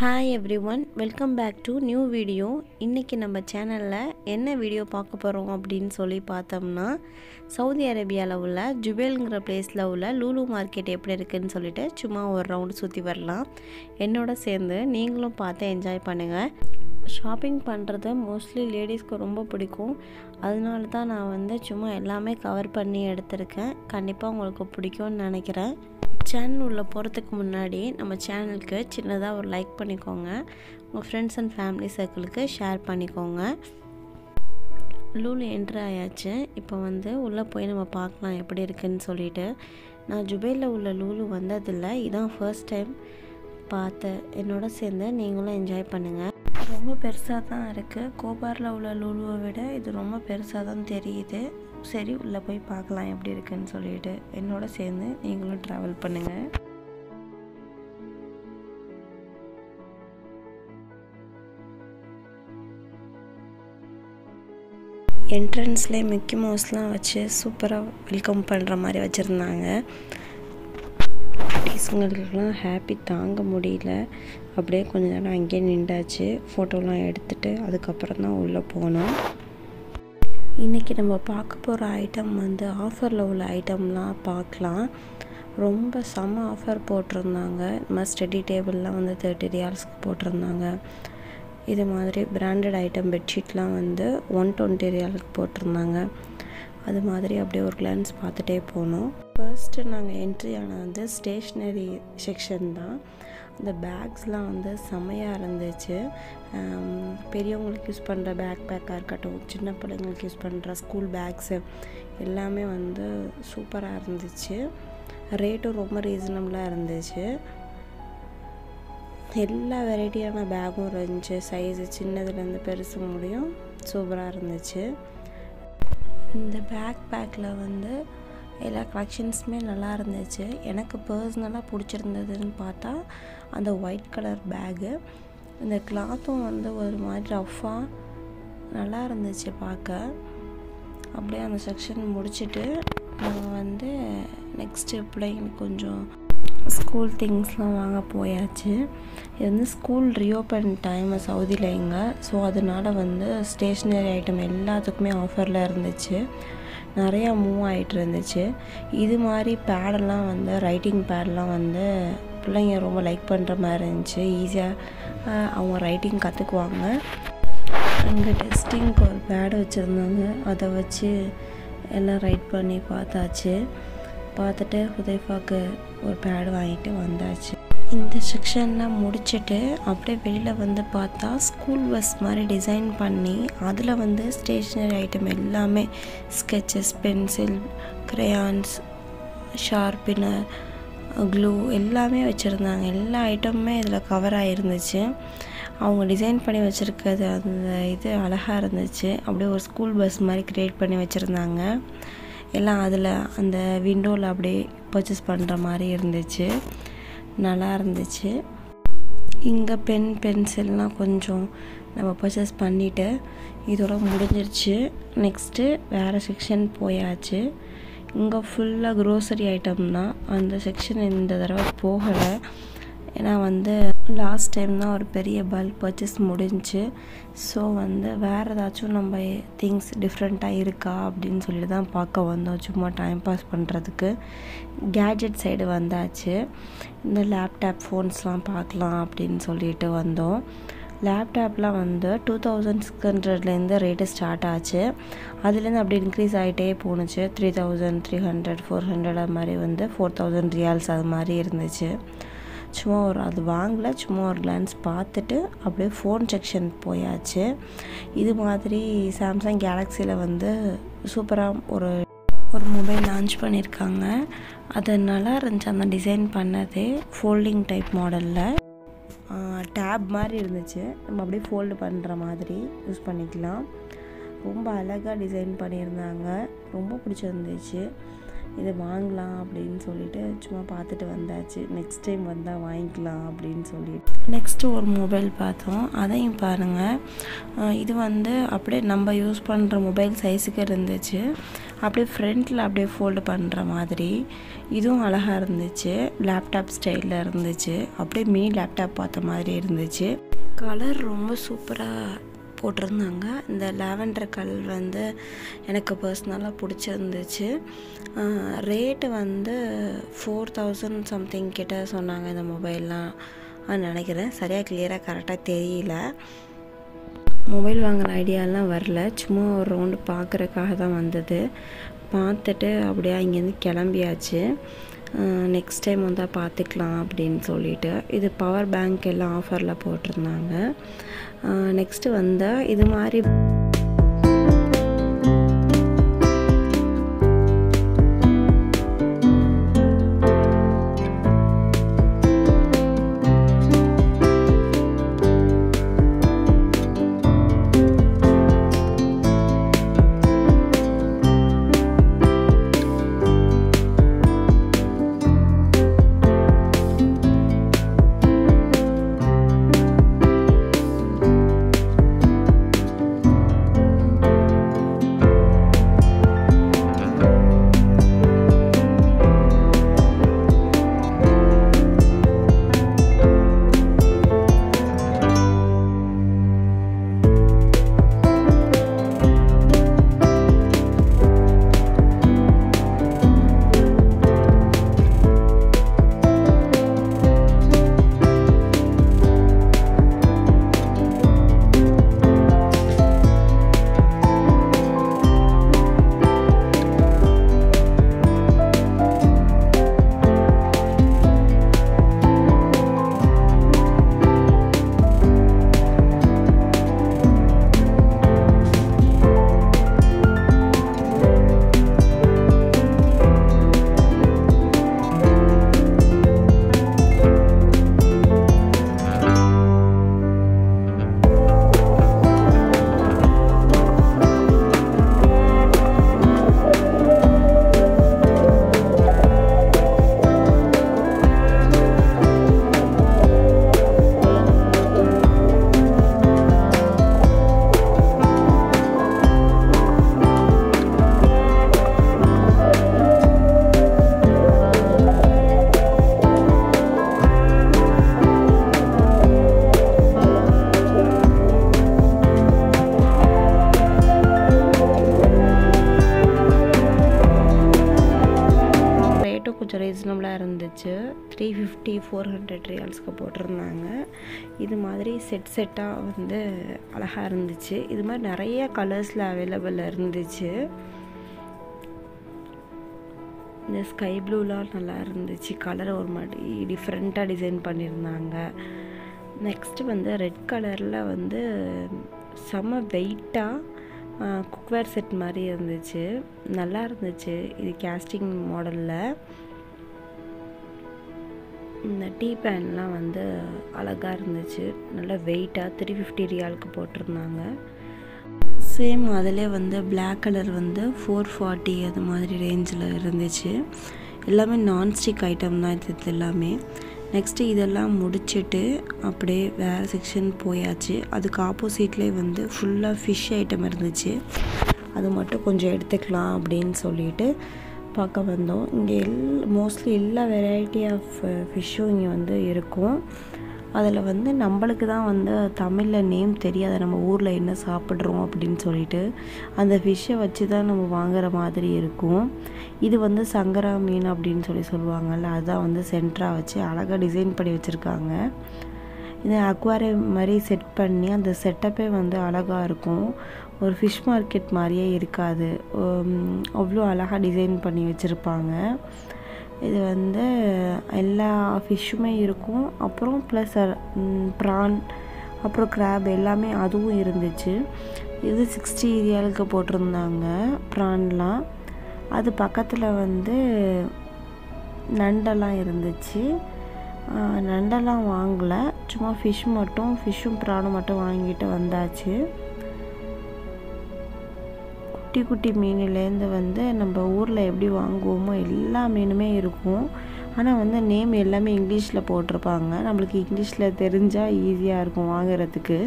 Hi everyone, welcome back to new video. இன்னைக்கு நம்ம சேனல்ல என்ன வீடியோ பார்க்க போறோம் அப்படினு சொல்லி பார்த்தோம்னா சவுதி அரேபியால உள்ள ஜுபைல்ங்கற பிளேஸ்ல உள்ள லூலு மார்க்கெட் எப்படி இருக்குன்னு சொல்லிட்டு சும்மா ஒரு ரவுண்ட் சுத்தி வரலாம். என்னோட சேர்ந்து நீங்களும் பார்த்து என்ஜாய் பண்ணுங்க. ஷாப்பிங் பண்றது மோஸ்ட்லி லேடிஸ்க்கு ரொம்ப பிடிக்கும். அதனால தான் நான் சும்மா எல்லாமே கவர் பண்ணி எடுத்துர்க்கேன். கண்டிப்பா உங்களுக்கு பிடிக்கும்னு நினைக்கிறேன். சேனல் உள்ள போறதுக்கு முன்னாடி நம்ம சேனலுக்கு சின்னதா ஒரு லைக் பண்ணிக்கோங்க. உங்க फ्रेंड्स and ஃபேமிலி சர்க்கிளுக்கு ஷேர் பண்ணிக்கோங்க. லூலு என்டர் ஆயாச்சு. இப்போ உள்ள போய் நம்ம பார்க்கலாம் எப்படி இருக்குன்னு சொல்லிட்டு. நான் ஜுபைல்ல உள்ள லூலு வந்ததில்ல. இதான் ஃபர்ஸ்ட் டைம் பார்த்தேன். என்னோட சேர்ந்து நீங்களும் என்ஜாய் பண்ணுங்க. ரொம்ப பெருசா தான் இருக்கு. கோபார்ல உள்ள லூலுவை விட இது ரொம்ப பெருசா தான் தெரியுது. சரி உள்ள போய் பார்க்கலாம் எப்படி இருக்குன்னு சொல்லிட்டு. என்னோட சேர்ந்து நீங்களும் டிராவல் பண்ணுங்க. என்ட்ரன்ஸ்ல மிக்கி மவுஸ்லாம் வச்சு சூப்பரா வெல்கம் பண்ற மாதிரி வச்சிருந்தாங்க. டீஸ்ங்களுக்குலாம் ஹாப்பி தாங்க முடியல. அப்படியே கொஞ்ச நேரம் அங்கேயே நின்றாச்சு. ஃபோட்டோலாம் எடுத்துட்டு அதுக்கப்புறம் தான் உள்ள போனோம். இன்னைக்கு நம்ம பார்க்க போற ஐட்டம் ஆஃபர்ல உள்ள ஐட்டம்லாம் பார்க்கலாம். ரொம்ப செம ஆஃபர் போட்டிருந்தாங்க. நம்ம ஸ்டடி டேபிள்லாம் 30 ரியால்ஸ்க்கு போட்டிருந்தாங்க. இது மாதிரி பிராண்டட் ஐட்டம் பெட்ஷீட்லாம் 120 ரியாலுக்கு போட்டிருந்தாங்க. அது மாதிரி அப்படியே ஒரு கிளான்ஸ் பார்த்துட்டே போனோம். ஃபர்ஸ்ட் நாங்கள் என்ட்ரி ஆனது ஸ்டேஷ்னரி செக்ஷன் தான். அந்த பேக்ஸ்லாம் செமையாக இருந்துச்சு. பெரியவங்களுக்கு யூஸ் பண்ணுற பேக்காக இருக்கட்டும், சின்ன பிள்ளைங்களுக்கு யூஸ் பண்ணுற ஸ்கூல் பேக்ஸு எல்லாமே சூப்பராக இருந்துச்சு. ரேட்டும் ரொம்ப ரீசனபிளாக இருந்துச்சு. எல்லா வெரைட்டியான பேக்கும் இருந்துச்சு. சைஸு சின்னதுலேருந்து பெருசு முடியும் சூப்பராக இருந்துச்சு. இந்த பேக்கில் எல்லா கலெக்ஷன்ஸுமே நல்லா இருந்துச்சு. எனக்கு பர்சனலாக பிடிச்சிருந்ததுன்னு பார்த்தா அந்த ஒயிட் கலர் பேகு. இந்த கிளாத்தும் ஒரு மாதிரி ரஃப்பாக நல்லா இருந்துச்சு பார்க்க. அப்படியே அந்த செக்ஷன் முடிச்சுட்டு நம்ம நெக்ஸ்ட்டு பிள்ளைங்களுக்கு கொஞ்சம் ஸ்கூல் திங்ஸ்லாம் வாங்க போயாச்சு. இது ஸ்கூல் ரீஓப்பன் டைம் சவுதியில் இங்கே. ஸோ அதனால் ஸ்டேஷ்னரி ஐட்டம் எல்லாத்துக்குமே ஆஃபரில் இருந்துச்சு. நிறையா மூவ் ஆகிட்டு இருந்துச்சு. இது மாதிரி பேடெல்லாம் ரைட்டிங் பேடெலாம் பிள்ளைங்க ரொம்ப லைக் பண்ணுற மாதிரி இருந்துச்சு. ஈஸியாக அவங்க ரைட்டிங் கற்றுக்குவாங்க. அங்கே டெஸ்டிங்க்கு ஒரு பேடு வச்சுருந்தாங்க. அதை வச்சு எல்லாம் ரைட் பண்ணி பார்த்தாச்சு. பார்த்துட்டு ஹுதைஃபாவுக்கு ஒரு பேடு வாங்கிட்டு வந்தாச்சு. இந்த செக்ஷன்லாம் முடிச்சுட்டு அப்படியே வெளியில் பார்த்தா ஸ்கூல் பஸ் மாதிரி டிசைன் பண்ணி அதில் ஸ்டேஷ்னரி ஐட்டம் எல்லாமே sketches, pencil, crayons, sharpener, glue எல்லாமே வச்சுருந்தாங்க. எல்லா ஐட்டமுமே இதில் கவர் ஆகிருந்துச்சு. அவங்க டிசைன் பண்ணி வச்சுருக்கிறது அந்த இது அழகாக இருந்துச்சு. அப்படியே ஒரு ஸ்கூல் பஸ் மாதிரி க்ரியேட் பண்ணி வச்சுருந்தாங்க. எல்லாம் அதில் அந்த விண்டோவில் அப்படியே பர்ச்சேஸ் பண்ணுற மாதிரி இருந்துச்சு. நல்லா இருந்துச்சு. இங்கே பென்சில்லாம் கொஞ்சம் நம்ம பர்ச்சேஸ் பண்ணிவிட்டு இதோட முடிஞ்சிருச்சு. நெக்ஸ்ட்டு வேறு செக்ஷன் போயாச்சு. இங்கே ஃபுல்லாக க்ரோசரி ஐட்டம் தான். அந்த செக்ஷன் இந்த தடவை போகலை. ஏன்னா லாஸ்ட் டைம் தான் ஒரு பெரிய பல்க் பர்ச்சேஸ் முடிஞ்சிச்சு. ஸோ வேறு ஏதாச்சும் நம்ம திங்ஸ் டிஃப்ரெண்ட்டாக இருக்கா அப்படின்னு சொல்லிட்டு தான் பார்க்க வந்தோம். சும்மா டைம் பாஸ் பண்ணுறதுக்கு. கேட்ஜெட் சைடு வந்தாச்சு. இந்த லேப்டாப் ஃபோன்ஸ்லாம் பார்க்கலாம் அப்படின்னு சொல்லிட்டு வந்தோம். லேப்டாப்லாம் 2600 ரேட்டு ஸ்டார்ட் ஆச்சு. அதுலேருந்து அப்படி இன்க்ரீஸ் ஆகிட்டே போணுச்சு. 3300, 400 அது மாதிரி 4000 ரியால்ஸ் அது மாதிரி இருந்துச்சு. சும்மா அது வாங்கலை. சும்மா ஒரு கிளான்ஸ் பார்த்துட்டு அப்படியே ஃபோன் செக்ஷன் போயாச்சு. இது மாதிரி சாம்சங் கேலக்ஸியில் சூப்பராக ஒரு மொபைல் லான்ச் பண்ணியிருக்காங்க. அது நல்லா இருந்துச்சு. அந்த டிசைன் பண்ணது ஃபோல்டிங் டைப் மாடலில் டேப் மாதிரி இருந்துச்சு. நம்ம அப்படியே ஃபோல்டு பண்ணுற மாதிரி யூஸ் பண்ணிக்கலாம். ரொம்ப அழகாக டிசைன் பண்ணியிருந்தாங்க. ரொம்ப பிடிச்சிருந்துச்சு. இது வாங்கலாம் அப்படின்னு சொல்லிட்டு சும்மா பார்த்துட்டு வந்தாச்சு. நெக்ஸ்ட் டைம் வந்தால் வாங்கிக்கலாம் அப்படின்னு சொல்லிட்டு நெக்ஸ்ட்டு ஒரு மொபைல் பார்த்தோம். அதையும் பாருங்கள். இது வந்து அப்படியே நம்ம யூஸ் பண்ணுற மொபைல் சைஸுக்கு இருந்துச்சு. அப்படியே ஃப்ரண்ட்டில் அப்படியே ஃபோல்டு பண்ணுற மாதிரி. இதுவும் அழகாக இருந்துச்சு. லேப்டாப் ஸ்டைலில் இருந்துச்சு. அப்படியே மினி லேப்டாப் பார்த்த மாதிரி இருந்துச்சு. கலர் ரொம்ப சூப்பராக போட்டிருந்தாங்க. இந்த லாவெண்டர் கலர் வந்து எனக்கு பர்சனலாக பிடிச்சிருந்துச்சு. ரேட்டு வந்து 4000 சம்திங் கிட்ட சொன்னாங்க இந்த மொபைல்லாம் நினைக்கிறேன். சரியாக கிளியராக கரெக்டாக தெரியல. மொபைல் வாங்குகிற ஐடியாலாம் வரல. சும்மா ஒரு ரவுண்டு பார்க்குறக்காக தான் வந்தது. பார்த்துட்டு அப்படியே இங்கேருந்து கிளம்பியாச்சு. நெக்ஸ்ட் டைம் வந்தால் பார்த்துக்கலாம் அப்படின்னு சொல்லிட்டு. இது பவர் பேங்க் எல்லாம் ஆஃபரில் போட்டிருந்தாங்க. நெக்ஸ்ட்டு வந்தால் இது மாதிரி கொஞ்சம் ரீசனபிளாக இருந்துச்சு. 350-400 ரியால்ஸ்க்கு போட்டிருந்தாங்க. இது மாதிரி செட்டாக வந்து அழகாக இருந்துச்சு. இது மாதிரி நிறைய கலர்ஸில் அவைலபிள் இருந்துச்சு. இந்த ஸ்கை ப்ளூலாம் நல்லா இருந்துச்சு. கலர் ஒரு மாதிரி டிஃப்ரெண்ட்டாக டிசைன் பண்ணியிருந்தாங்க. நெக்ஸ்ட்டு வந்து ரெட் கலரில் வந்து செம்ம வெயிட்டாக குக்வேர் செட் மாதிரி இருந்துச்சு. நல்லா இருந்துச்சு. இது கேஸ்டிங் மாடலில். இந்த டீ பேன்லாம் வந்து அழகாக இருந்துச்சு. நல்லா வெயிட்டாக 350 ரியாலுக்கு போட்டிருந்தாங்க. சேம் அதிலே வந்து பிளாக் கலர் வந்து 440 அது மாதிரி ரேஞ்சில் இருந்துச்சு. எல்லாமே நான்ஸ்டிக் ஐட்டம் தான் இது எல்லாமே. நெக்ஸ்ட்டு இதெல்லாம் முடிச்சுட்டு அப்படியே வேறு செக்ஷன் போயாச்சு. அதுக்கு ஆப்போசிட்லேயே வந்து ஃபுல்லாக ஃபிஷ் ஐட்டம் இருந்துச்சு. அது மட்டும் கொஞ்சம் எடுத்துக்கலாம் அப்படின்னு சொல்லிட்டு பார்க்க வந்தோம். இங்கே மோஸ்ட்லி எல்லா வெரைட்டி ஆஃப் ஃபிஷ்ஷும் இங்கே வந்து இருக்கும். அதில் வந்து நம்மளுக்கு தான் வந்து தமிழில் நேம் தெரியாது, நம்ம ஊரில் என்ன சாப்பிட்றோம் அப்படின்னு சொல்லிட்டு அந்த ஃபிஷ்ஷை வச்சு தான் நம்ம வாங்குகிற மாதிரி இருக்கும். இது வந்து சங்கரா மீன் அப்படின்னு சொல்லுவாங்கள்ல, அதுதான் வந்து சென்டராக வச்சு அழகாக டிசைன் பண்ணி வச்சுருக்காங்க. இது அக்வாரியம் மாதிரி செட் பண்ணி அந்த செட்டப்பே வந்து அழகாக இருக்கும். ஒரு ஃபிஷ் மார்க்கெட் மாதிரியே இருக்காது, அவ்வளோ அழகாக டிசைன் பண்ணி வச்சுருப்பாங்க. இது வந்து எல்லா ஃபிஷ்ஷுமே இருக்கும். அப்புறம் ப்ளஸ் ப்ரான் அப்புறம் கிராப் எல்லாமே அதுவும் இருந்துச்சு. இது 60 ரியாலுக்கு போட்டிருந்தாங்க ப்ரான்லாம். அது பக்கத்தில் வந்து நண்டெல்லாம் இருந்துச்சு. நண்டெல்லாம் வாங்கலை, சும்மா ஃபிஷ்ஷும் ப்ரானும் மட்டும் வாங்கிட்டு வந்தாச்சு. குட்டி குட்டி மீன்லேருந்து வந்து நம்ம ஊரில் எப்படி வாங்குவோமோ எல்லா மீனுமே இருக்கும். ஆனால் வந்து நேம் எல்லாமே இங்கிலீஷில் போட்டிருப்பாங்க. நம்மளுக்கு இங்கிலீஷில் தெரிஞ்சால் ஈஸியாக இருக்கும் வாங்குறதுக்கு.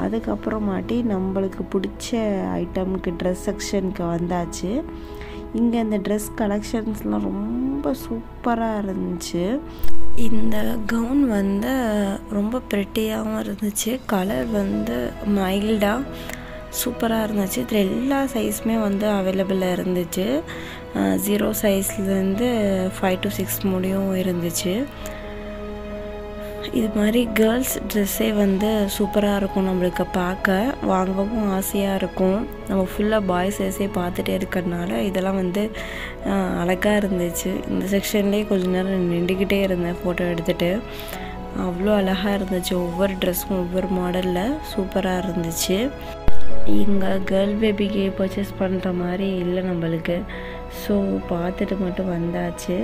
அதுக்கப்புறமாட்டி நம்மளுக்கு பிடிச்ச ஐட்டமுக்கு ட்ரெஸ் செக்ஷனுக்கு வந்தாச்சு. இங்கே இந்த ட்ரெஸ் கலெக்ஷன்ஸ்லாம் ரொம்ப சூப்பராக இருந்துச்சு. இந்த கவுன் வந்து ரொம்ப ப்ரெட்டியாகவும் இருந்துச்சு. கலர் வந்து மைல்டாக சூப்பராக இருந்துச்சு. இதில் எல்லா சைஸுமே வந்து அவைலபிளாக இருந்துச்சு. 0 சைஸ்லேருந்து 5 to 6 முடியும் இருந்துச்சு. இது மாதிரி கேர்ள்ஸ் ட்ரெஸ்ஸே வந்து சூப்பராக இருக்கும். நம்மளுக்கு பார்க்க வாங்கவும் ஆசையாக இருக்கும். நம்ம ஃபுல்லாக பாய்ஸ் ட்ரெஸ்ஸே பார்த்துட்டே இருக்கிறதுனால இதெல்லாம் வந்து அழகாக இருந்துச்சு. இந்த செக்ஷன்லேயே கொஞ்சம் நேரம் நின்றுக்கிட்டே இருந்தேன் ஃபோட்டோ எடுத்துகிட்டு. அவ்வளோ அழகாக இருந்துச்சு. ஒவ்வொரு ட்ரெஸ்ஸும் ஒவ்வொரு மாடலில் சூப்பராக இருந்துச்சு. இங்கே கேர்ள் பேபிக்கு பர்ச்சேஸ் பண்ணுற மாதிரி இல்லை நம்மளுக்கு. ஸோ பார்த்துட்டு மட்டும் வந்தாச்சு.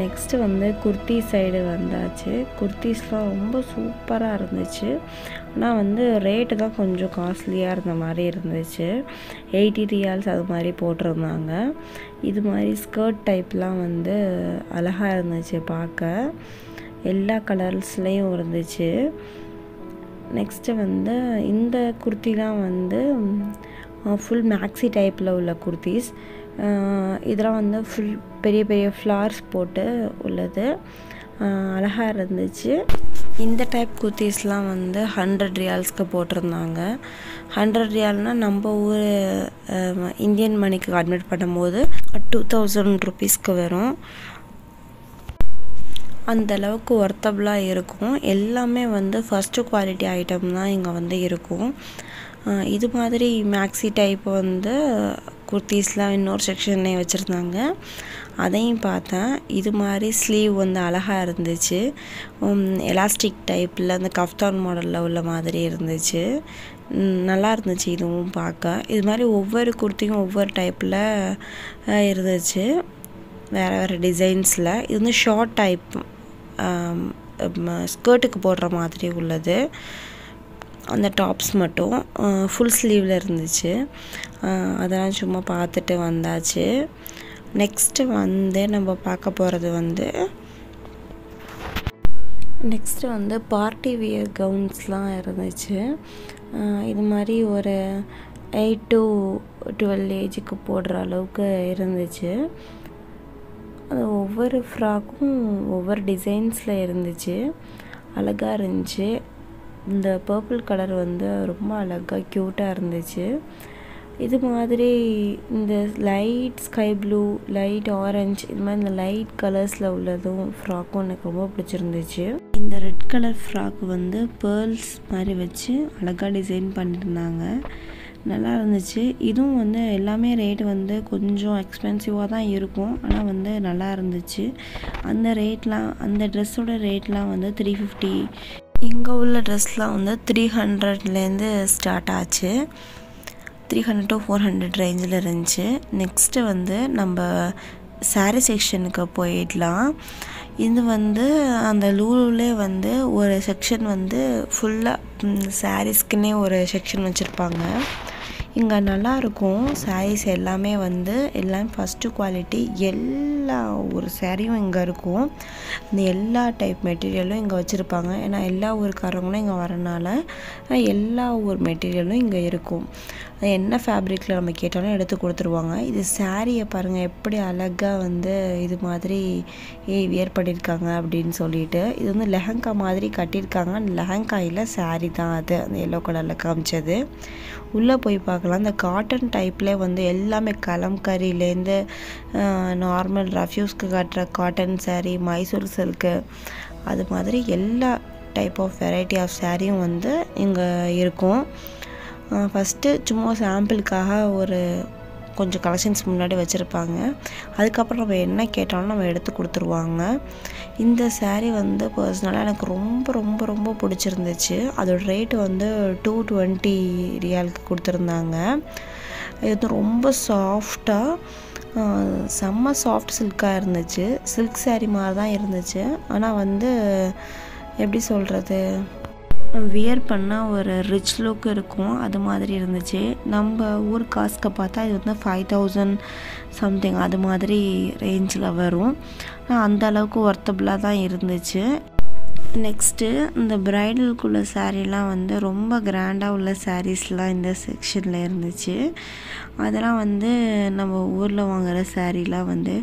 நெக்ஸ்ட்டு வந்து குர்த்தி சைடு வந்தாச்சு. குர்த்திஸ்லாம் ரொம்ப சூப்பராக இருந்துச்சு. ஆனால் வந்து ரேட்டு தான் கொஞ்சம் காஸ்ட்லியாக இருந்த மாதிரி இருந்துச்சு. 80 ரியால்ஸ் அது மாதிரி போட்டிருந்தாங்க. இது மாதிரி ஸ்கர்ட் டைப்லாம் வந்து அழகாக இருந்துச்சு பார்க்க. எல்லா கலர்ஸ்லேயும் இருந்துச்சு. நெக்ஸ்ட்டு வந்து இந்த குர்த்திலாம் வந்து ஃபுல் மேக்ஸி டைப்பில் உள்ள குர்த்திஸ். இதெல்லாம் வந்து ஃபுல் பெரிய பெரிய ஃப்ளார்ஸ் போட்டு உள்ளது. அழகாக இருந்துச்சு. இந்த டைப் குர்த்திஸ்லாம் வந்து 100 ரியால்ஸ்க்கு போட்டிருந்தாங்க. 100 ரியால்னால் நம்ம ஊர் இந்தியன் மணிக்கு கன்வெர்ட் பண்ணும்போது 2000 ருபீஸ்க்கு வரும். அந்தளவுக்கு ஒர்த்தபுளாக இருக்கும். எல்லாமே வந்து ஃபஸ்ட்டு குவாலிட்டி ஐட்டம் தான் இங்கே வந்து இருக்கும். இது மாதிரி மேக்ஸி டைப் வந்து குர்த்திஸ்லாம் இன்னொரு செக்ஷன்லேயே வச்சுருந்தாங்க. அதையும் பார்த்தேன். இது மாதிரி ஸ்லீவ் வந்து அழகாக இருந்துச்சு. எலாஸ்டிக் டைப்பில் அந்த கஃப்தான் மாடலில் உள்ள மாதிரி இருந்துச்சு. நல்லா இருந்துச்சு இதுவும் பார்க்க. இது மாதிரி ஒவ்வொரு குர்த்தியும் ஒவ்வொரு டைப்பில் இருந்துச்சு, வேறு வேறு டிசைன்ஸில். இது வந்து ஷார்ட் டைப் ஸ்கர்ட்டுக்கு போடுற மாதிரி உள்ளது. அந்த டாப்ஸ் மட்டும் ஃபுல் ஸ்லீவில் இருந்துச்சு. அதெல்லாம் சும்மா பார்த்துட்டு வந்தாச்சு. நெக்ஸ்ட்டு வந்து நம்ம பார்க்க போகிறது வந்து பார்ட்டி வியர் கவுன்ஸ்லாம் இருந்துச்சு. இது மாதிரி ஒரு 8 to 12 ஏஜுக்கு போடுற அளவுக்கு இருந்துச்சு. அது ஒவ்வொரு ஃப்ராக்கும் ஒவ்வொரு டிசைன்ஸில் இருந்துச்சு. அழகாக இருந்துச்சு. இந்த பர்பிள் கலர் வந்து ரொம்ப அழகாக க்யூட்டாக இருந்துச்சு. இது மாதிரி இந்த light sky blue, light orange, இது மாதிரி இந்த லைட் கலர்ஸில் உள்ளதும் ஃப்ராக்கும் எனக்கு ரொம்ப பிடிச்சிருந்துச்சு. இந்த ரெட் கலர் ஃப்ராக் வந்து பேர்ல்ஸ் மாதிரி வச்சு அழகாக டிசைன் பண்ணியிருந்தாங்க. நல்லா இருந்துச்சு. இதுவும் வந்து எல்லாமே ரேட்டு வந்து கொஞ்சம் எக்ஸ்பென்சிவாக தான் இருக்கும். ஆனால் வந்து நல்லா இருந்துச்சு. அந்த ரேட்லாம், அந்த ட்ரெஸ்ஸோட ரேட்லாம் வந்து 350. இங்கே உள்ள ட்ரெஸ்லாம் வந்து 300லேருந்து ஸ்டார்ட் ஆச்சு. 300 to 400 ரேஞ்சில் இருந்துச்சு. நெக்ஸ்ட்டு வந்து நம்ம சாரீ செக்ஷனுக்கு போயிடலாம். இது வந்து அந்த லூலுலே வந்து ஒரு செக்ஷன் வந்து ஃபுல்லாக சாரீஸ்க்குன்னே ஒரு செக்ஷன் வச்சுருப்பாங்க. இங்கே நல்லாயிருக்கும். சாரீஸ் எல்லாமே வந்து எல்லாமே ஃபஸ்ட்டு குவாலிட்டி. எல்லா ஒரு சாரியும் இங்கே இருக்கும். இந்த எல்லா டைப் மெட்டீரியலும் இங்கே வச்சுருப்பாங்க. ஏன்னா எல்லா ஊருக்காரங்களும் இங்கே வரனால எல்லா ஊர் மெட்டீரியலும் இங்கே இருக்கும். என்ன ஃபேப்ரிக்கில் நம்ம கேட்டாலும் எடுத்து கொடுத்துருவாங்க. இது சாரியை பாருங்கள் எப்படி அழகாக வந்து இது மாதிரி வியர் பண்ணியிருக்காங்க அப்படின்னு சொல்லிட்டு. இது வந்து லெஹங்கா மாதிரி கட்டியிருக்காங்க. லெஹங்கா இல்லை, சாரி தான் அது. அந்த எல்லோ கலரில் காமிச்சது. உள்ளே போய் பார்க்கலாம். இந்த காட்டன் டைப்பில் வந்து எல்லாமே கலம்கரியிலேருந்து நார்மல் ரஃப்யூஸ்க்கு கட்டுற காட்டன் சாரீ, மைசூர் சில்க்கு, அது மாதிரி எல்லா டைப் ஆஃப் வெரைட்டி ஆஃப் சாரியும் வந்து இங்கே இருக்கும். ஃபஸ்ட்டு சும்மா சாம்பிளுக்காக ஒரு கொஞ்சம் கலெக்ஷன்ஸ் முன்னாடி வச்சுருப்பாங்க. அதுக்கப்புறம் நம்ம என்ன கேட்டாலும் நம்ம எடுத்து கொடுத்துருவாங்க. இந்த சாரீ வந்து பர்சனலாக எனக்கு ரொம்ப ரொம்ப ரொம்ப பிடிச்சிருந்துச்சு. அதோட ரேட்டு வந்து 220 ரியாலுக்கு கொடுத்துருந்தாங்க. இது வந்து ரொம்ப சாஃப்டாக, செம்ம சாஃப்ட் சில்காக இருந்துச்சு. சில்க் சாரீ மாதிரி தான் இருந்துச்சு. ஆனால் வந்து எப்படி சொல்கிறது, வியர் பண்ணால் ஒரு ரிச் லுக் இருக்கும், அது மாதிரி இருந்துச்சு. நம்ம ஊர் காசுக்கு பார்த்தா இது வந்து 5000 சம்திங் அது மாதிரி ரேஞ்சில் வரும். அந்த அளவுக்கு ஒர்த்தபுளாக தான் இருந்துச்சு. நெக்ஸ்ட்டு இந்த ப்ரைடலுக்குள்ள சாரீலாம் வந்து ரொம்ப கிராண்டாக உள்ள சாரீஸ்லாம் இந்த செக்ஷனில் இருந்துச்சு. அதெல்லாம் வந்து நம்ம ஊரில் வாங்குகிற சாரீலாம் வந்து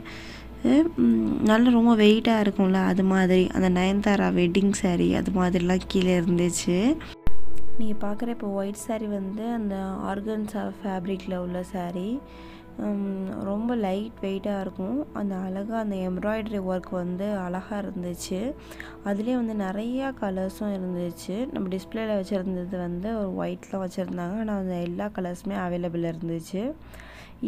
நல்ல ரொம்ப வெயிட்டாக இருக்கும்ல, அது மாதிரி அந்த நயன்தாரா வெட்டிங் சாரீ அது மாதிரிலாம் கீழே இருந்துச்சு. நீங்கள் பார்க்குற இப்போ ஒயிட் சாரீ வந்து அந்த ஆர்கன்ஸா ஃபேப்ரிக்கில் உள்ள சாரீ. ரொம்ப லைட் வெயிட்டாக இருக்கும். அந்த அழகாக அந்த எம்ப்ராய்டரி ஒர்க் வந்து அழகாக இருந்துச்சு. அதுலேயே வந்து நிறையா கலர்ஸும் இருந்துச்சு. நம்ம டிஸ்பிளேயில் வச்சுருந்தது வந்து ஒரு ஒயிட்லாம் வச்சுருந்தாங்க, ஆனால் அந்த எல்லா கலர்ஸுமே அவைலபிள் இருந்துச்சு.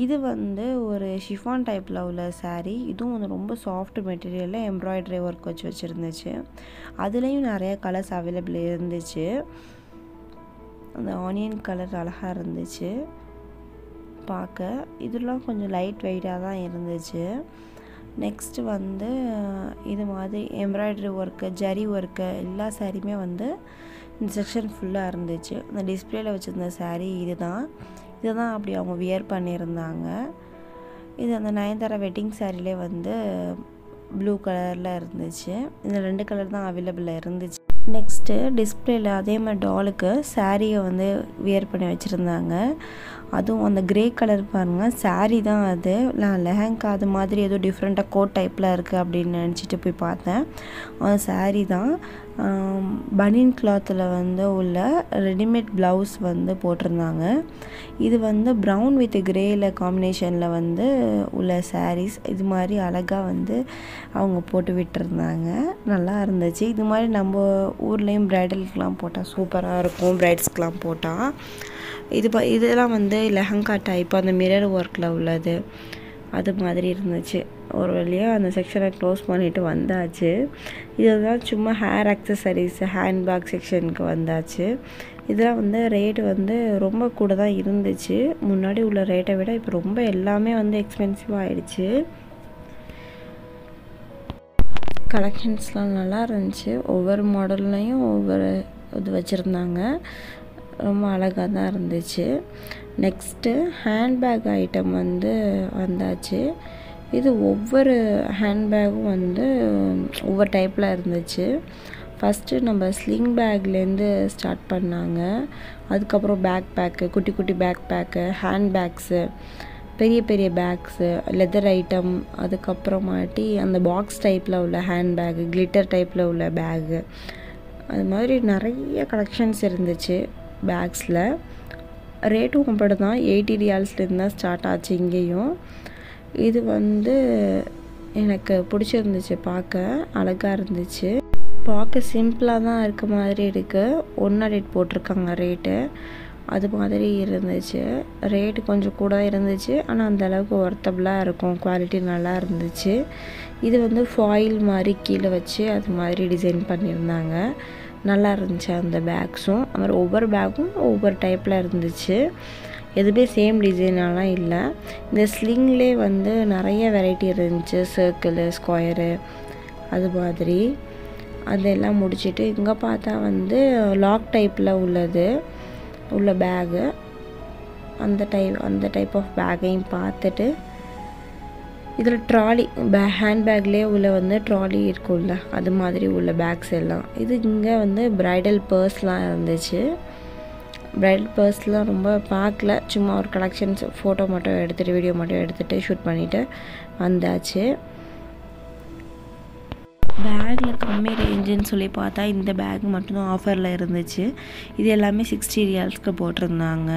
இது வந்து ஒரு ஷிஃபான் டைப்பில் உள்ள சாரீ. இதுவும் வந்து ரொம்ப சாஃப்ட் மெட்டீரியலில் எம்ப்ராய்டரி ஒர்க் வச்சுருந்துச்சு. அதுலேயும் நிறைய கலர்ஸ் அவைலபிள் இருந்துச்சு. அந்த ஆனியன் கலர் அழகாக இருந்துச்சு பார்க்க. இதெல்லாம் கொஞ்சம் லைட் வெயிட்டாக தான் இருந்துச்சு. நெக்ஸ்ட்டு வந்து இது மாதிரி எம்ப்ராய்டரி ஒர்க்கு, ஜரி ஒர்க்கு எல்லா சாரியுமே வந்து இந்த செக்ஷன் ஃபுல்லாக இருந்துச்சு. அந்த டிஸ்பிளேயில் வச்சுருந்த சாரீ இதை தான் அப்படி அவங்க வியர் பண்ணியிருந்தாங்க. இது அந்த நயன்தாரா வெட்டிங் சாரிலே வந்து ப்ளூ கலரில் இருந்துச்சு. இந்த 2 கலர் தான் அவைலபிளாக இருந்துச்சு. நெக்ஸ்ட்டு டிஸ்பிளேயில் அதே மாதிரி டாலுக்கு சாரியை வந்து வியர் பண்ணி வச்சுருந்தாங்க. அதுவும் அந்த க்ரே கலர் பாருங்கள், சாரீ தான் அது. நான் லெஹங்கா அது மாதிரி ஏதோ டிஃப்ரெண்ட்டாக கோட் டைப்பில் இருக்குது அப்படின்னு நினச்சிட்டு போய் பார்த்தேன். அந்த சாரீ தான். பனியன் கிளாத்தில் வந்து உள்ள ரெடிமேட் ப்ளவுஸ் வந்து போட்டிருந்தாங்க. இது வந்து ப்ரௌன் வித் க்ரேயில் காம்பினேஷனில் வந்து உள்ள சாரீஸ். இது மாதிரி அழகாக வந்து அவங்க போட்டு விட்டுருந்தாங்க. நல்லா இருந்துச்சு. இது மாதிரி நம்ம ஊர்லேயும் ப்ரைடலுக்கெலாம் போட்டால் சூப்பராக இருக்கும், ப்ரைட்ஸ்க்கெலாம் போட்டால். இதெல்லாம் வந்து லெஹங்கா டைப் அந்த மிரர் ஒர்க்கில் உள்ளது அது மாதிரி இருந்துச்சு. ஒரு வழியாக அந்த செக்ஷனை க்ளோஸ் பண்ணிவிட்டு வந்தாச்சு. இதெல்லாம் சும்மா ஹேர் அக்சசரிஸ், ஹேண்ட்பேக் செக்ஷனுக்கு வந்தாச்சு. இதெல்லாம் வந்து ரேட்டு வந்து ரொம்ப கூட தான் இருந்துச்சு. முன்னாடி உள்ள ரேட்டை விட இப்போ ரொம்ப எல்லாமே வந்து எக்ஸ்பென்சிவாக ஆகிடுச்சு. கலெக்ஷன்ஸ்லாம் நல்லா இருந்துச்சு. ஒவ்வொரு மாடல்லையும் ஒவ்வொரு இது வச்சுருந்தாங்க. ரொம்ப அழகாக தான் இருந்துச்சு. நெக்ஸ்ட்டு ஹேண்ட்பேக் ஐட்டம் வந்து வந்தாச்சு. இது ஒவ்வொரு ஹேண்ட்பேக்கும் வந்து ஒவ்வொரு டைப்பில் இருந்துச்சு. ஃபஸ்ட்டு நம்ம ஸ்லிங் பேக்லேருந்து ஸ்டார்ட் பண்ணாங்க. அதுக்கப்புறம் பேக் பேக்கு, குட்டி குட்டி பேக் பேக்கு, ஹேண்ட் பேக்ஸு, பெரிய பெரிய பேக்ஸு, லெதர் ஐட்டம், அதுக்கப்புறமாட்டி அந்த பாக்ஸ் டைப்பில் உள்ள ஹேண்ட் பேக்கு, கிளிட்டர் டைப்பில் உள்ள பேகு, அது மாதிரி நிறைய கலெக்ஷன்ஸ் இருந்துச்சு பேக்ஸில். ரேட்டும் அப்படி தான் 80 ரியால்ஸ்லேருந்து தான் ஸ்டார்ட் ஆச்சு இங்கேயும். இது வந்து எனக்கு பிடிச்சிருந்துச்சு, பார்க்க அழகாக இருந்துச்சு. பார்க்க சிம்பிளாக தான் இருக்க மாதிரி இருக்குது. 1 போட்டிருக்காங்க ரேட்டு, அது மாதிரி இருந்துச்சு. ரேட்டு கொஞ்சம் கூட இருந்துச்சு, ஆனால் அந்தளவுக்கு ஒர்த்தபுளாக இருக்கும், குவாலிட்டி நல்லா இருந்துச்சு. இது வந்து ஃபாயில் மாதிரி கீழே வச்சு அது மாதிரி டிசைன் பண்ணியிருந்தாங்க. நல்லா இருந்துச்சு அந்த பேக்ஸும். அது மாதிரி ஒவ்வொரு பேக்கும் ஒவ்வொரு டைப்பில் இருந்துச்சு. எதுவுமே சேம் டிசைனாலாம் இல்லை. இந்த ஸ்லிங்லே வந்து நிறைய வெரைட்டி இருந்துச்சு, சர்க்கிளு, ஸ்கொயரு அது மாதிரி. அதெல்லாம் முடிச்சுட்டு இங்கே பார்த்தா வந்து லாக் டைப்பில் உள்ள பேகு, அந்த டைப் ஆஃப் பேக்கையும் பார்த்துட்டு, இதில் ட்ராலி ஹேண்ட்பேக்லேயே உள்ள வந்து ட்ராலி இருக்கும்ல, அது மாதிரி உள்ள பேக்ஸ் எல்லாம். இது இங்கே வந்து ப்ரைடல் பர்ஸ்லாம் இருந்துச்சு. ப்ரைடல் பர்ஸ்லாம் ரொம்ப பார்க்கல, சும்மா ஒரு கலெக்ஷன்ஸ் ஃபோட்டோ மட்டும் எடுத்துகிட்டு வீடியோ மட்டும் எடுத்துகிட்டு ஷூட் பண்ணிவிட்டு வந்தாச்சு. பேக்கில் கம்மி ரேஞ்சுன்னு சொல்லி பார்த்தா இந்த பேக் மட்டும்தான் ஆஃபரில் இருந்துச்சு. இது எல்லாமே 60 ரியால்ஸ்க்கு போட்டிருந்தாங்க.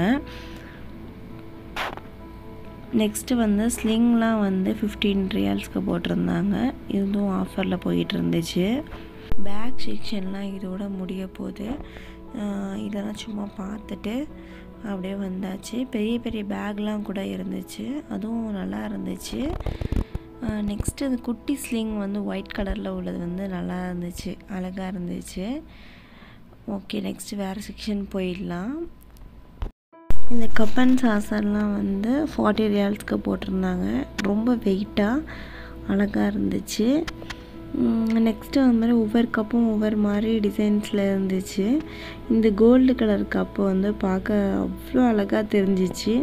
நெக்ஸ்ட்டு வந்து ஸ்லிங்லாம் வந்து 15 ரியால்ஸ்க்கு போட்டிருந்தாங்க. இதுவும் ஆஃபரில் போயிட்டு இருந்துச்சு. பேக் செக்ஷன்லாம் இதோட முடிய போகுது. இதெல்லாம் சும்மா பார்த்துட்டு அப்படியே வந்தாச்சு. பெரிய பெரிய பேக்லாம் கூட இருந்துச்சு, அதுவும் நல்லா இருந்துச்சு. நெக்ஸ்ட்டு இந்த குட்டி ஸ்லிங் வந்து ஒயிட் கலரில் உள்ளது வந்து நல்லா இருந்துச்சு, அழகாக இருந்துச்சு. ஓகே, நெக்ஸ்ட்டு வேறு செக்ஷன் போயிடலாம். இந்த கப் அண்ட் சாசர்லாம் வந்து 40 ரியால்ஸ்க்கு போட்டிருந்தாங்க. ரொம்ப வெயிட்டாக அழகாக இருந்துச்சு. நெக்ஸ்ட்டு அந்த மாதிரி ஒவ்வொரு கப்பும் ஒவ்வொரு மாதிரி டிசைன்ஸில் இருந்துச்சு. இந்த கோல்டு கலர் கப்பு வந்து பார்க்க அவ்வளோ அழகாக தெரிஞ்சிச்சு.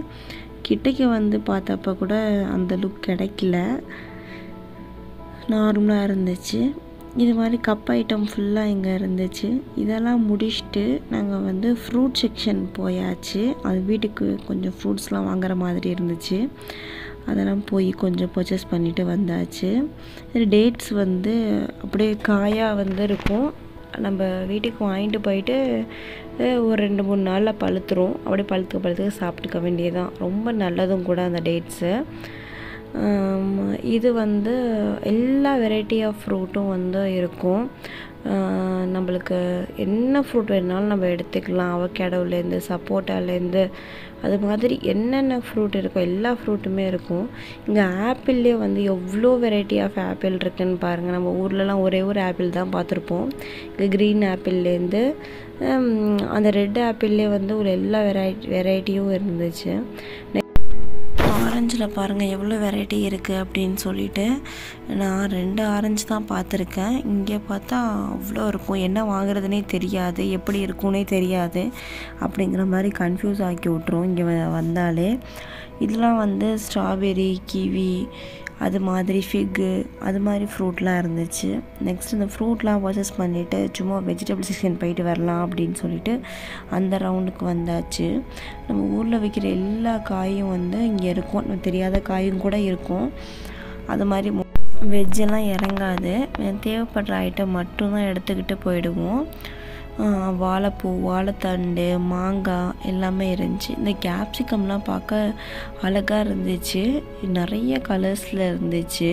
கிட்டக்க வந்து பார்த்தப்ப கூட அந்த லுக் கிடைக்கல, நார்மலாக இருந்துச்சு. இது மாதிரி கப் ஐட்டம் ஃபுல்லாக இங்கே இருந்துச்சு. இதெல்லாம் முடிச்சுட்டு நாங்கள் வந்து ஃப்ரூட் செக்ஷன் போயாச்சு. அது வீட்டுக்கு கொஞ்சம் ஃப்ரூட்ஸ்லாம் வாங்குற மாதிரி இருந்துச்சு. அதெல்லாம் போய் கொஞ்சம் பர்ச்சேஸ் பண்ணிவிட்டு வந்தாச்சு. இது டேட்ஸ் வந்து அப்படியே காயாக வந்து இருக்கும். நம்ம வீட்டுக்கு வாங்கிட்டு போயிட்டு ஒரு 2-3 நாளில் பழுத்துரும். அப்படியே பழுத்துக்க சாப்பிட்டுக்க வேண்டியதுதான். ரொம்ப நல்லதும் கூட அந்த டேட்ஸு. இது வந்து எல்லா வெரைட்டி ஆஃப் ஃப்ரூட்டும் வந்து இருக்கும். நம்மளுக்கு என்ன ஃப்ரூட் வேணுனாலும் நம்ம எடுத்துக்கலாம். அவகேடோலேருந்து சப்போட்டாலேருந்து அது மாதிரி என்னென்ன ஃப்ரூட் இருக்கோ எல்லா ஃப்ரூட்டுமே இருக்கும். இங்கே ஆப்பிள்லேயே வந்து எவ்வளோ வெரைட்டி ஆஃப் ஆப்பிள் இருக்குதுன்னு பாருங்கள். நம்ம ஊர்லலாம் ஒரே ஒரு ஆப்பிள் தான் பார்த்துருப்போம். இங்கே க்ரீன் ஆப்பிள்லேருந்து அந்த ரெட் ஆப்பிள்லேயே வந்து ஒரு எல்லா வெரைட்டியும் இருந்துச்சு. ஆரஞ்சில் பாருங்கள் எவ்வளோ வெரைட்டி இருக்குது அப்படின்னு சொல்லிட்டு. நான் 2 ஆரஞ்சு தான் பார்த்துருக்கேன். இங்கே பார்த்தா அவ்வளோ இருக்கும். என்ன வாங்குறதுனே தெரியாது, எப்படி இருக்கும்னே தெரியாது. அப்படிங்கிற மாதிரி கன்ஃபியூஸ் ஆக்கி விட்ரும் இங்கே வந்தாலே. இதெல்லாம் வந்து ஸ்ட்ராபெரி, கிவி, அது மாதிரி ஃபிக்கு, அது மாதிரி ஃப்ரூட்லாம் இருந்துச்சு. நெக்ஸ்ட் இந்த ஃப்ரூட்லாம் பர்ச்சேஸ் பண்ணிவிட்டு சும்மா வெஜிடபிள் செக்ஷன் போயிட்டு வரலாம் அப்படின்னு சொல்லிட்டு அந்த ரவுண்டுக்கு வந்தாச்சு. நம்ம ஊரில் விற்கிற எல்லா காயும் வந்து இங்கே இருக்கும். நம்ம தெரியாத காயும் கூட இருக்கும். அது மாதிரி வெஜ்ஜெல்லாம் இறங்காது. தேவைப்படுற ஐட்டம் மட்டும்தான் எடுத்துக்கிட்டு போயிடுவோம். வாழைப்பூ, வாழைத்தண்டு, மாங்காய் எல்லாமே இருந்துச்சு. இந்த கேப்சிகம்லாம் பார்க்க அழகாக இருந்துச்சு. நிறைய கலர்ஸில் இருந்துச்சு.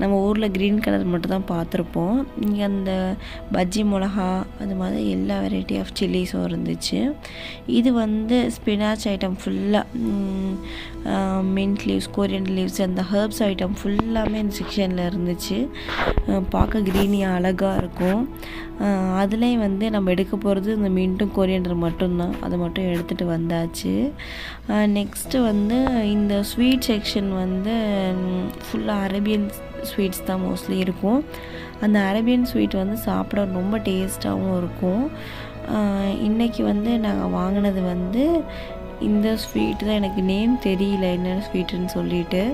நம்ம ஊரில் க்ரீன் கலர் மட்டும் தான் பார்த்துருப்போம். இங்கே அந்த பஜ்ஜி மிளகா அது மாதிரி எல்லா வெரைட்டி ஆஃப் சில்லிஸும் இருந்துச்சு. இது வந்து ஸ்பினாச் ஐட்டம் ஃபுல்லாக, மின்ட் லீவ்ஸ், கொரியண்டர் லீவ்ஸ், அந்த ஹர்ப்ஸ் ஐட்டம் ஃபுல்லாமே இந்த செக்ஷனில் இருந்துச்சு. பார்க்க க்ரீனியாக அழகாக இருக்கும். அதுலேயும் வந்து நம்ம எடுக்க போகிறது இந்த மின்ட்டும் கொரியண்டர் மட்டும்தான். அதை மட்டும் எடுத்துகிட்டு வந்தாச்சு. நெக்ஸ்ட்டு வந்து இந்த ஸ்வீட் செக்ஷன் வந்து ஃபுல்லாக அரேபியன் ஸ்வீட்ஸ் தான் மோஸ்ட்லி இருக்கும். அந்த அரேபியன் ஸ்வீட் வந்து சாப்பிட ரொம்ப டேஸ்ட்டாகவும் இருக்கும். இன்றைக்கி வந்து நாங்கள் வாங்கினது வந்து இந்த ஸ்வீட் தான். எனக்கு நேம் தெரியல என்னென்ன ஸ்வீட்டுன்னு சொல்லிட்டு.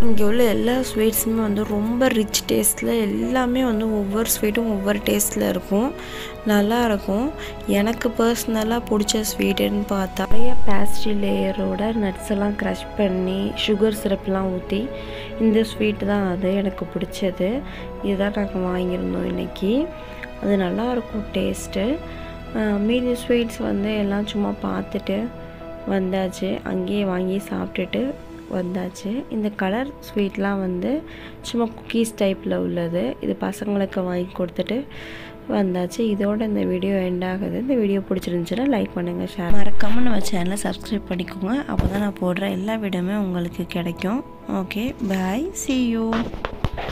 இங்கே உள்ள எல்லா ஸ்வீட்ஸுமே வந்து ரொம்ப ரிச் டேஸ்ட்டில், எல்லாமே வந்து ஒவ்வொரு ஸ்வீட்டும் ஒவ்வொரு டேஸ்ட்டில் இருக்கும். நல்லாயிருக்கும். எனக்கு பர்சனலாக பிடிச்ச ஸ்வீட்டுன்னு பார்த்தா நிறைய பேஸ்ட்ரி லேயரோட நட்ஸ் எல்லாம் க்ரஷ் பண்ணி சுகர் சிரப்லாம் ஊற்றி இந்த ஸ்வீட்டு தான் அது எனக்கு பிடிச்சது. இதுதான் நாங்கள் வாங்கியிருந்தோம் இன்றைக்கி. அது நல்லாயிருக்கும் டேஸ்ட்டு. மீதி ஸ்வீட்ஸ் வந்து எல்லாம் சும்மா பார்த்துட்டு வந்தாச்சு. அங்கேயே வாங்கி சாப்பிட்டுட்டு வந்தாச்சு. இந்த கலர் ஸ்வீட்லாம் வந்து சும்மா குக்கீஸ் டைப்பில் உள்ளது. இது பசங்களுக்கு வாங்கி கொடுத்துட்டு வந்தாச்சு. இதோட இந்த வீடியோ எண்ட் ஆகுது. இந்த வீடியோ பிடிச்சிருந்துச்சுன்னா லைக் பண்ணுங்கள், ஷேர், மறக்காமல் நம்ம சேனலை சப்ஸ்கிரைப் பண்ணிக்கோங்க. அப்போ தான் நான் போடுற எல்லா வீடியோமே உங்களுக்கு கிடைக்கும். Okay, bye, see you.